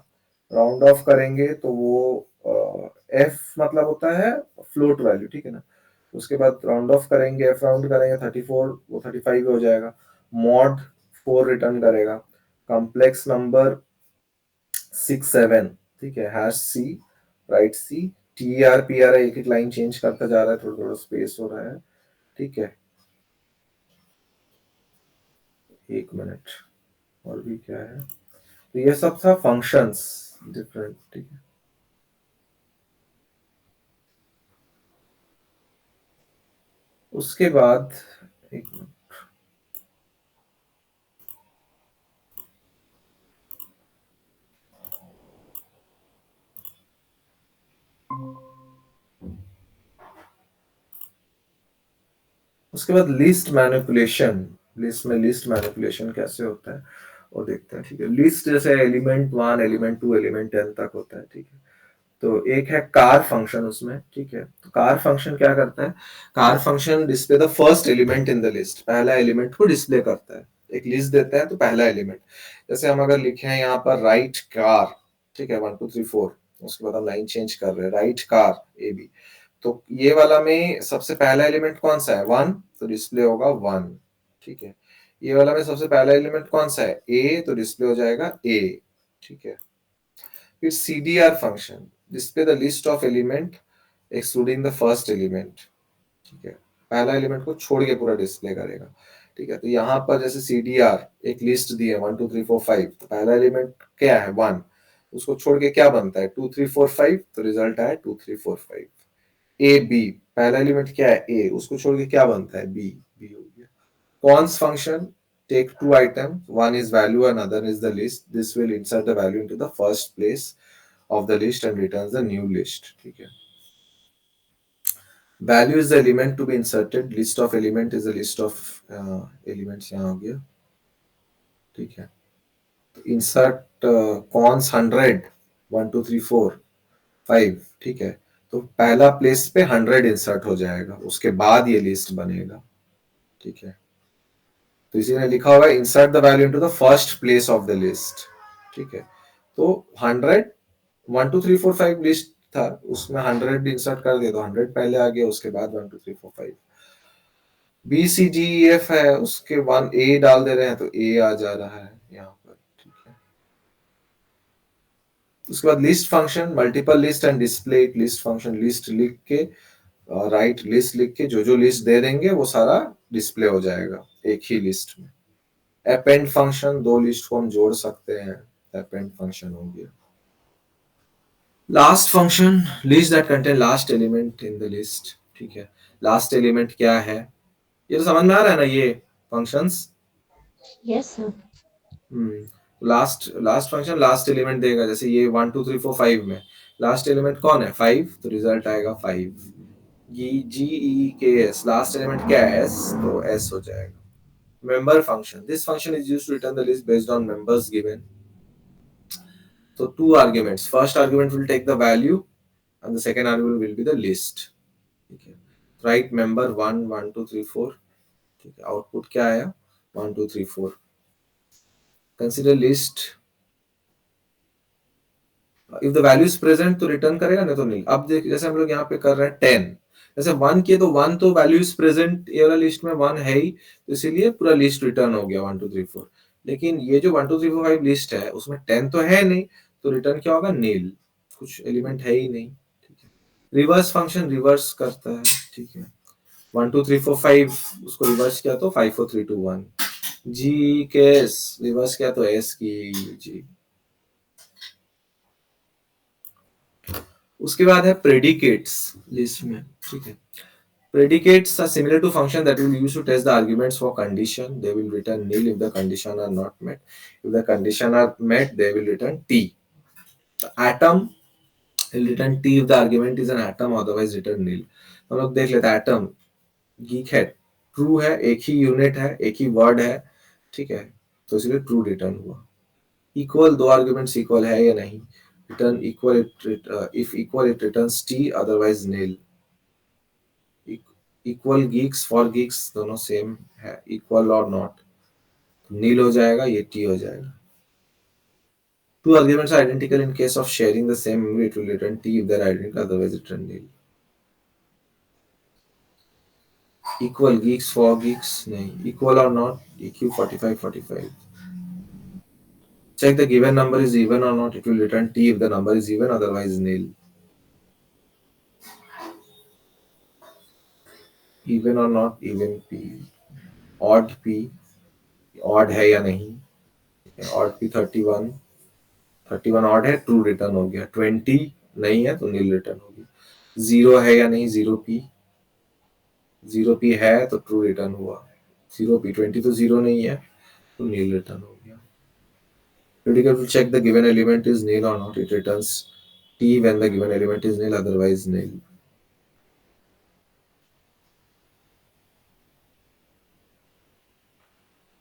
राउंड ऑफ करेंगे तो वो एफ मतलब होता है फ्लोट वैल्यू, ठीक है ना। उसके बाद राउंड ऑफ करेंगे, एफ राउंड करेंगे 34, वो 35 हो जाएगा। मॉड 4 रिटर्न करेगा। कॉम्प्लेक्स नंबर 6 7, ठीक है, hash C, right C, T R P are एक एक लाइन चेंज करता जा रहा है, थोड़ा थोड़ा स्पेस हो रहा है। ठीक है, एक मिनट, और भी क्या है। तो ये सब था फंक्शंस डिफरेंट, ठीक है। उसके बाद एक मिनट, उसके बाद लिस्ट मैनिपुलेशन। लिस्ट में लिस्ट मैनिपुलेशन कैसे होता है वो देखते हैं। ठीक है, लिस्ट जैसे एलिमेंट 1 एलिमेंट 2 एलिमेंट 10 तक होता है। ठीक है, तो एक है कार फंक्शन उसमें। ठीक है, तो कार फंक्शन क्या करता है? Car function display the first element in the list, पहला एलिमेंट को डिस्प्ले करता है। एक लिस्ट देता है तो पहला एलिमेंट, जैसे हम अगर लिखे हैं यहाँ पर राइट कार, ठीक है, 1 2 3 4, उसके बाद हम लाइन चेंज कर रहे हैं, राइट कार ए बी। तो ये वाला में सबसे पहला एलिमेंट कौन सा है? 1, तो डिस्प्ले होगा 1। ठीक है, ये वाला में सबसे पहला एलिमेंट कौन सा है? ए, तो डिस्प्ले हो जाएगा ए। ठीक है, फिर CDR function, display the list of element excluding the first element. ठीक है, पहला एलिमेंट को छोड़ के पूरा डिस्प्ले करेगा। ठीक है, तो यहाँ पर जैसे CDR एक लिस्ट दी है 1 2 3 4 5, तो पहला एलिमेंट क्या है? 1, उसको छोड़ के क्या बनता है? 2 3 4 5, तो रिजल्ट आया 2 3 4 5। ए बी, पहला एलिमेंट क्या है? ए, उसको छोड़ के क्या बनता है? बी, बी हो गया। cons function, take two items, one is value and other is the list, this will insert the value into the first place of the list and returns the new list। ठीक है, value is the element to be inserted, list of element is the list of elements, यहाँ हो गया। ठीक है, तो insert cons 100 1 2 3 4 5। ठीक है, तो पहला प्लेस पे 100 इंसर्ट हो जाएगा, उसके बाद ये लिस्ट बनेगा। ठीक है, तो इसी में लिखा हुआ है insert the value into the first place of the list. ठीक है, तो 100 1 2 3 4 5 लिस्ट था, उसमें 100 इंसर्ट कर दिया, तो 100 पहले आ गया, उसके बाद 1 2 3 4 5। बी सी डी एफ है, उसके बाद ए डाल दे रहे हैं, तो ए आ जा रहा है यहाँ पर। ठीक है, उसके बाद list function, multiple list and display list function, list लिख के राइट लिस्ट लिख के जो जो लिस्ट दे देंगे वो सारा डिस्प्ले हो जाएगा एक ही लिस्ट में। अपेंड फंक्शन, दो लिस्ट को हम जोड़ सकते हैं, अपेंड फंक्शन हो गया। Last function, list that contain last element in the list, ठीक है। लास्ट एलिमेंट क्या है, ये तो समझ में आ रहा है ना ये functions. Yes, sir. Last last function last element देगा, जैसे ये 1 2 3 4 5 में लास्ट एलिमेंट कौन है 5, तो रिजल्ट आएगा 5। GEKS लास्ट एलिमेंट क्या है S, तो S हो जाएगा। Member function, this function is used to return the list based on members given. तो two arguments, first argument will take the value and the second argument will be the list, ठीक है। Right member 1 1 2 3 4, ठीक है। Output क्या आया 1 2 3 4। Consider list, if the value is present तो return करेगा, नहीं तो नहीं। अब देख जैसे हम लोग यहाँ पे कर रहे हैं 10, जैसे 1 किए तो 1 तो वैल्यू इज प्रेजेंट, ये वाला लिस्ट में 1 है ही, तो इसीलिए पूरा लिस्ट रिटर्न हो गया 1 2 3 4। लेकिन ये जो 1 2 3 4 5 लिस्ट है उसमें 10 तो है नहीं, तो रिटर्न क्या होगा नील, कुछ एलिमेंट है ही नहीं, ठीक है। रिवर्स फंक्शन रिवर्स करता है, ठीक है। 1 2 3 4 5 उसको रिवर्स किया तो 5 4 3 2 1। जी केस रिवर्स किया तो एस की जी। उसके बाद है प्रेडिकेट्स लिस्ट में, ठीक है। Predicates are similar to function that will use to test the arguments for condition. They will return nil if the condition are not met. If the condition are met, they will return t. The atom will return t if the argument is an atom, otherwise return nil. हम लोग देख लेते हैं atom geek है, true है, एक ही unit है, एक ही वर्ड है, ठीक है, तो इसलिए ट्रू रिटर्न हुआ। इक्वल, दो आर्ग्यूमेंट्स इक्वल है या नहीं, return equal, if equal it returns T, otherwise nil. Equal geeks for geeks दोनों सेम है, इक्वल और नॉट, नील हो जाएगा, ये टी हो जाएगा। Two arguments are identical in case of sharing the same memory, it will return t if they are identical, otherwise return nil. Equal geeks for geeks नहीं, equal or not, EQ 45 45. Check the given number is even or not, it will return t if the number is even, otherwise nil. Even or not, even p. Odd p, odd है या नहीं, odd p 31, 31 odd है, true return हो गया। 20 नहीं है तो nil return होगी। 0 है या नहीं, 0p, 0p है तो ट्रू रिटर्न हुआ। 0p 20 तो 0 नहीं है तो नील रिटर्न हो गया। Critical to check the given element is nil or not, it returns t when the given element is nil, otherwise nil.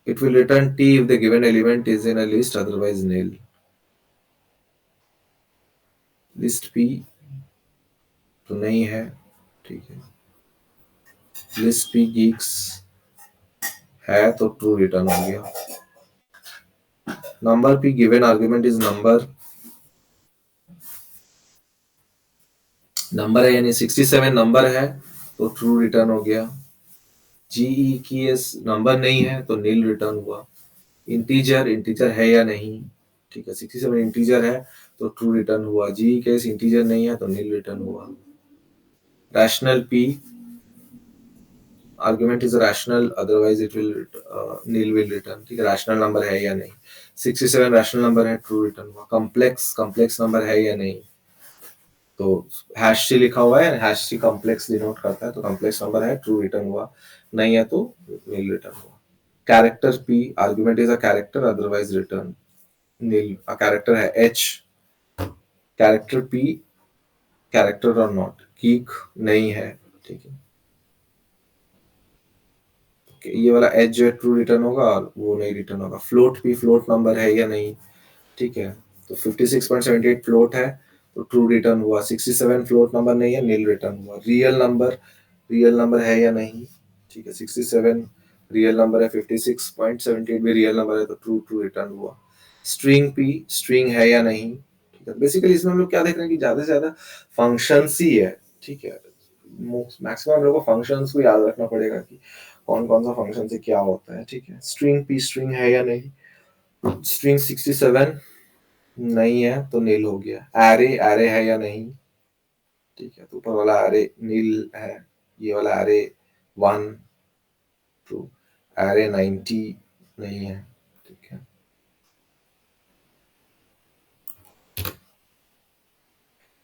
It will return t if the given element is in a list, otherwise nil. List p तो नहीं है, ठीक है। List p geeks है तो true return हो गया। Number p given argument is number, number है यानी 67 नंबर है तो ट्रू रिटर्न हो गया। जीई की एस नंबर नहीं है तो नील रिटर्न हुआ। इंटीजर, इंटीजर है या नहीं, ठीक है, 67 इंटीजर है तो ट्रू रिटर्न हुआ। जीई केस इंटीजर नहीं है तो नील रिटर्न हुआ। Rational P, argument is rational, otherwise it will nil will return, ठीक है, रैशनल नंबर है या नहीं। 67 रैशनल नंबर है, ट्रू रिटर्न हुआ। कॉम्प्लेक्स, कॉम्प्लेक्स नंबर है या नहीं, तो हैश सी लिखा हुआ है, हैश सी कॉम्प्लेक्स डिनोट करता है, तो कॉम्प्लेक्स नंबर है, ट्रू रिटर्न हुआ। नहीं है तो नील रिटर्न हुआ। Character P, argument is a character, otherwise return nil. Character है एच, कैरेक्टर पी, कैरेक्टर और नॉट, कीक नहीं है, ठीक है। ये वाला एच जो है ट्रू रिटर्न होगा और वो नहीं रिटर्न होगा। फ्लोट पी, फ्लोट नंबर है या नहीं, ठीक है, तो 56.78 फ्लोट है तो ट्रू रिटर्न हुआ। 67 फ्लोट नंबर नहीं है, नील रिटर्न हुआ। रियल नंबर है या नहीं, ठीक है, 67 रियल नंबर है, 56.78 भी रियल नंबर है तो ट्रू ट्रू रिटर्न हुआ। स्ट्रिंग पी, स्ट्रिंग है या नहीं, ठीक है। बेसिकली इसमें हम लोग क्या देख रहे हैं कि ज्यादा से ज्यादा फंक्शंस ही है, ठीक है। मैक्सिमम हम लोग को फंक्शंस को याद रखना पड़ेगा कि कौन कौन सा फंक्शन से क्या होता है, ठीक है। स्ट्रिंग पी, स्ट्रिंग है या नहीं, स्ट्रिंग 67 नहीं है तो नील हो गया। एरे, एरे है या नहीं, ठीक है, तो ऊपर वाला एरे नील है, ये वाला एरे 1 तो एरे 90 नहीं है, ठीक है।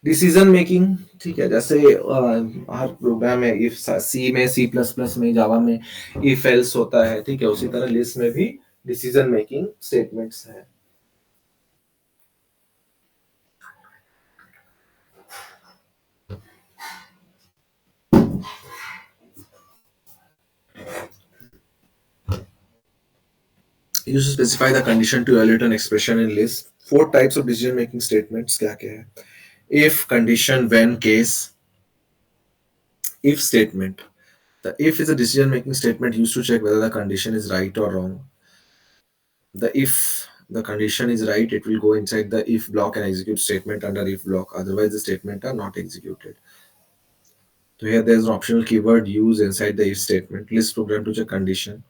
डिसीजन मेकिंग, ठीक है, जैसे हर प्रोग्राम में इफ सी में, सी प्लस प्लस में, जावा में इफ एल्स होता है, ठीक है, उसी तरह लिस्ट में भी डिसीजन मेकिंग स्टेटमेंट्स है। You should specify the condition to evaluate an expression in list. Four types of decision making statements क्या क्या है? If, condition, when, case. If statement. The if is a decision making statement used to check whether the condition is right or wrong. The if the condition is right, it will go inside the if block and execute statement under if block. Otherwise, the statement are not executed. So here there is an optional keyword used inside the if statement. List program to check condition.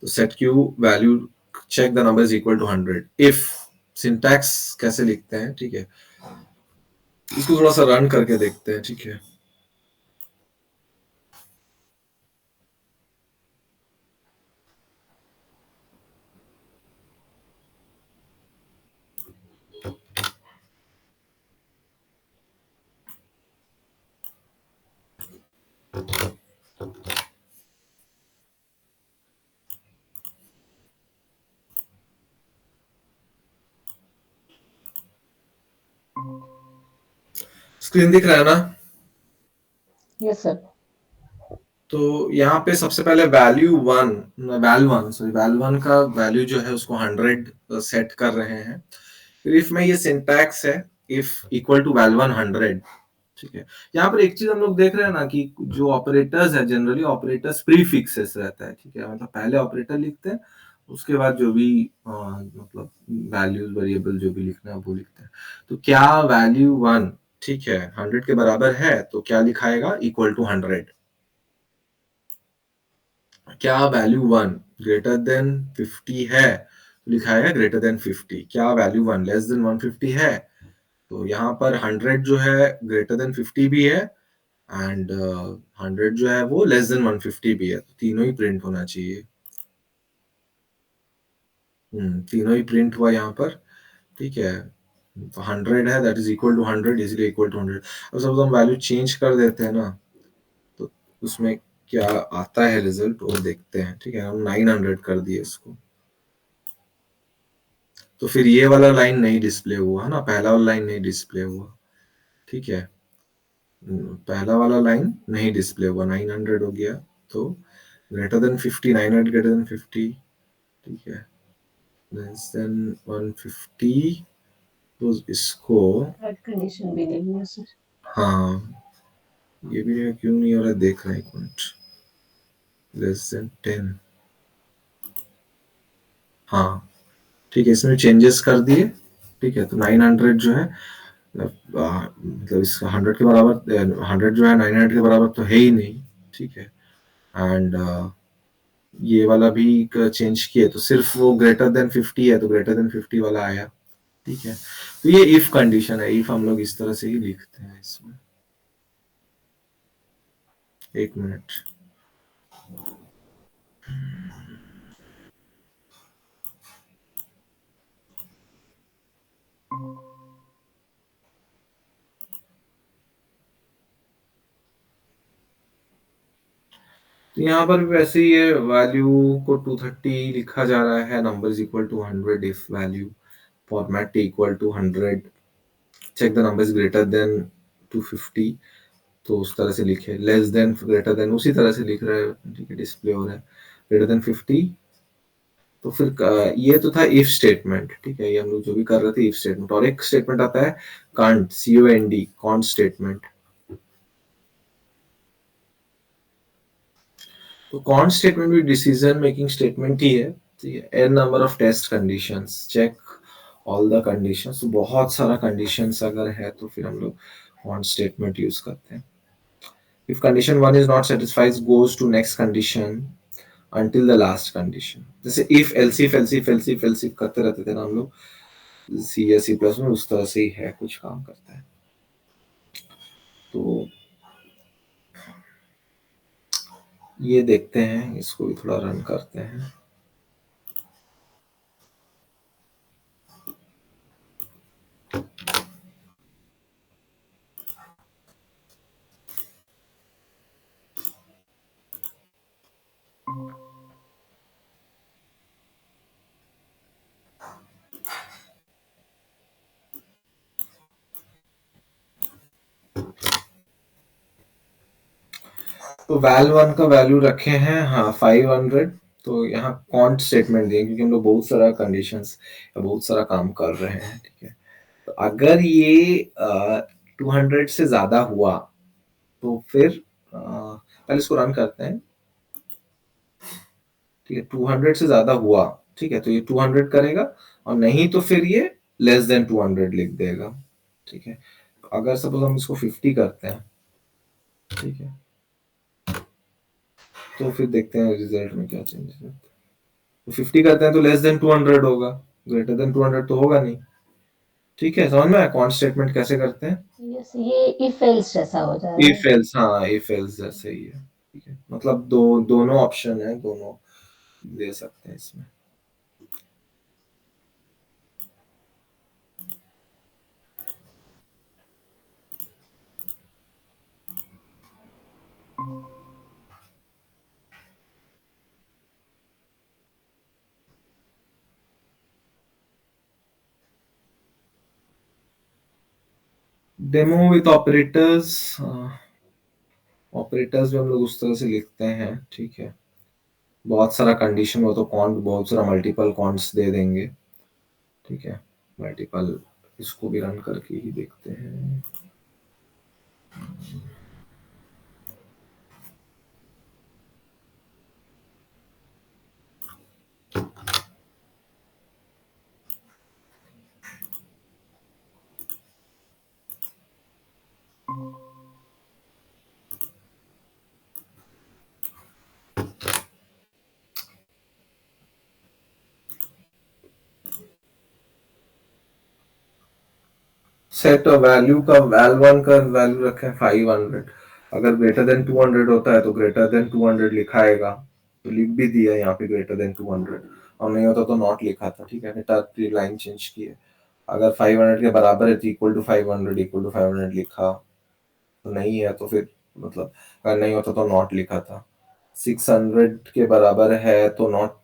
तो set q value check the number is equal to 100. If syntax कैसे लिखते हैं, ठीक है, इसको थोड़ा सा run करके देखते हैं, ठीक है। स्क्रीन दिख रहा है ना? Yes, sir. तो यहाँ पे सबसे पहले वैल्यू वन का वैल्यू जो है उसको 100 सेट कर रहे हैं। फिर इफ में ये सिंटैक्स है, if equal to value one 100, ठीक है। यहाँ पर एक चीज हम लोग देख रहे हैं ना कि जो ऑपरेटर्स है, जनरली ऑपरेटर्स प्रीफिक्सेस रहता है, ठीक है, मतलब पहले ऑपरेटर लिखते हैं, उसके बाद जो भी मतलब वैल्यूज वेरिएबल जो भी लिखना है वो लिखते हैं। तो क्या वैल्यू वन, ठीक है, 100 के बराबर है तो क्या लिखाएगा? Equal to 100। क्या वैल्यू वन ग्रेटर देन 50 है तो लिखाएगा ग्रेटर देन 50। क्या वैल्यू वन लेस देन 150 है तो यहाँ पर 100 जो है ग्रेटर देन 50 भी है, एंड 100 जो है वो लेस देन 150 भी है, तो तीनों ही प्रिंट होना चाहिए। तीनों ही प्रिंट हुआ यहाँ पर, ठीक है। तो 100 है, दैट इज इक्वल टू 100, इसलिए इक्वल टू 100। अब सपोज हम वैल्यू चेंज कर देते हैं ना, तो उसमें क्या आता है रिजल्ट वो देखते हैं, ठीक है। हम 900 कर दिए इसको, तो फिर ये वाला लाइन नहीं डिस्प्ले हुआ ना, पहला वाला लाइन नहीं डिस्प्ले हुआ, ठीक है। पहला वाला लाइन नहीं डिस्प्ले हुआ, 900 हो गया, तो ग्रेटर देन 50, 900 ग्रेटर देन 50, ठीक है, लेस देन 150, तो इसको That condition भी नहीं है, sir. हाँ, ये भी क्यों नहीं हो रहा देख रहे हैं, एक मिनट। लेस देन 10, हाँ, ठीक है, इसमें चेंजेस कर दिए, ठीक है। तो 900 जो है मतलब इसका 100 के बराबर, 100 जो है 900 के बराबर तो है ही नहीं, ठीक है। एंड ये वाला भी चेंज किए तो सिर्फ वो ग्रेटर देन 50 है तो ग्रेटर देन 50 वाला आया, ठीक है। तो ये इफ कंडीशन है, इफ हम लोग इस तरह से ही लिखते हैं इसमें। एक मिनट, तो यहाँ पर भी वैसे ही है, वैल्यू को 230 लिखा जा रहा है, number is equal to 100 if value format equal to 100, check the number is greater than 250, तो उस तरह से लिखे। लेस देन ग्रेटर देन उसी तरह से लिख रहा है, ठीक है, डिस्प्ले हो रहा है ग्रेटर देन 50। तो फिर ये तो था इफ स्टेटमेंट, ठीक है, ये हम लोग जो भी कर रहे थे इफ स्टेटमेंट। और एक स्टेटमेंट आता है कांट, COND, कांट स्टेटमेंट। तो कांट स्टेटमेंट भी डिसीजन मेकिंग स्टेटमेंट ही है, ठीक है। N number of test conditions, check all the conditions. तो बहुत सारा कंडीशंस अगर है तो फिर हम लोग कांट स्टेटमेंट यूज करते हैं। If condition one is not satisfied, goes to next condition until the last condition. जैसे if else if else if else if else if करते रहते थे ना हम लोग सी या सी प्लस में, उस तरह से ही है, कुछ काम करता है। तो ये देखते हैं, इसको भी थोड़ा रन करते हैं। तो वैल 1 का वैल्यू रखे हैं, हाँ 500। तो यहाँ कॉन्ट स्टेटमेंट दिए क्योंकि हम लोग बहुत सारा कंडीशंस, बहुत सारा काम कर रहे हैं, ठीक है। तो अगर ये 200 से ज्यादा हुआ तो फिर पहले इसको रन करते हैं, ठीक है। 200 से ज्यादा हुआ, ठीक है, तो ये 200 करेगा, और नहीं तो फिर ये लेस देन 200 लिख देगा, ठीक है। तो अगर सपोज हम इसको 50 करते हैं, ठीक है, तो फिर देखते हैं रिजल्ट में क्या चेंज है। तो 50 करते हैं तो लेस देन 200 होगा, ग्रेटर देन 200 तो होगा नहीं, ठीक है। समझ में आया कॉन्स्ट स्टेटमेंट कैसे करते हैं? यस, ये इफ एल्स जैसा हो जाएगा। इफ एल्स, हाँ इफ एल्स जैसे ही है, ठीक है। मतलब दोनों ऑप्शन है, दोनों दे सकते हैं इसमें। डेमो विथ ऑपरेटर्स, ऑपरेटर्स भी हम लोग उस तरह से लिखते हैं, ठीक है। बहुत सारा कंडीशन हो तो कॉन्ट, बहुत सारा मल्टीपल कॉन्ट्स दे देंगे, ठीक है। मल्टीपल, इसको भी रन करके ही देखते हैं। सेट वैल्यू का वैल 1 का वैल्यू रखें 500। अगर ग्रेटर देन 200 होता है तो ग्रेटर देन 200 लिखाएगा, तो लिख भी दिया यहाँ पे ग्रेटर देन 200, और नहीं होता तो नॉट लिखा था, ठीक है। फिर लाइन चेंज की है। अगर 500 के बराबर है तो इक्वल टू 500, इक्वल टू 500 लिखा, तो नहीं है तो फिर मतलब, अगर नहीं होता तो नॉट लिखा था। 600 के बराबर है तो not,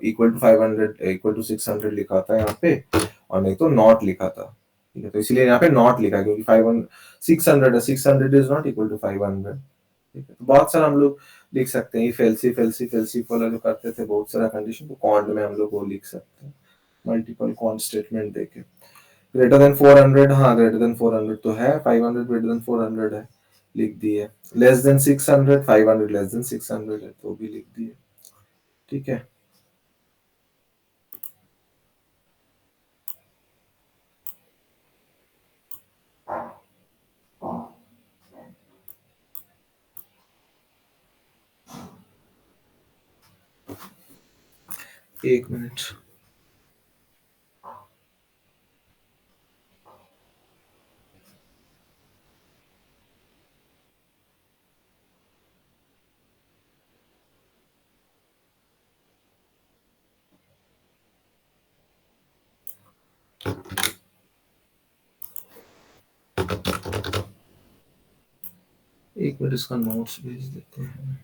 equal to 500, equal to 600 लिखा था यहाँ पे, और नहीं तो नॉट लिखा था, ठीक है। तो इसलिए यहाँ पे नॉट लिखा क्योंकि 500, 600 है, 600 इज नॉट इक्वल टू 500, ठीक है। तो बहुत सारा हम लोग लिख सकते हैं, इफ एल्सिफ, एल्सिफ एल्सिफ वाला जो करते थे बहुत सारा कंडीशन, तो कॉन्ट में हम लोग वो लिख सकते हैं, मल्टीपल कॉन्ट स्टेटमेंट देके। ग्रेटर देन 400, हाँ ग्रेटर देन 400 तो है, 500 ग्रेटर देन 400 है, लिख दिए। लेस देन 600, 500 लेस देन 600 है, तो भी लिख दिए, ठीक है। एक मिनट। एक मिनट, इसका नोट्स भेज देते हैं।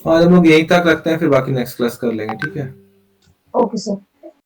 आज हम लोग यहीं तक रखते हैं, फिर बाकी नेक्स्ट क्लास कर लेंगे, ठीक है। Okay sir.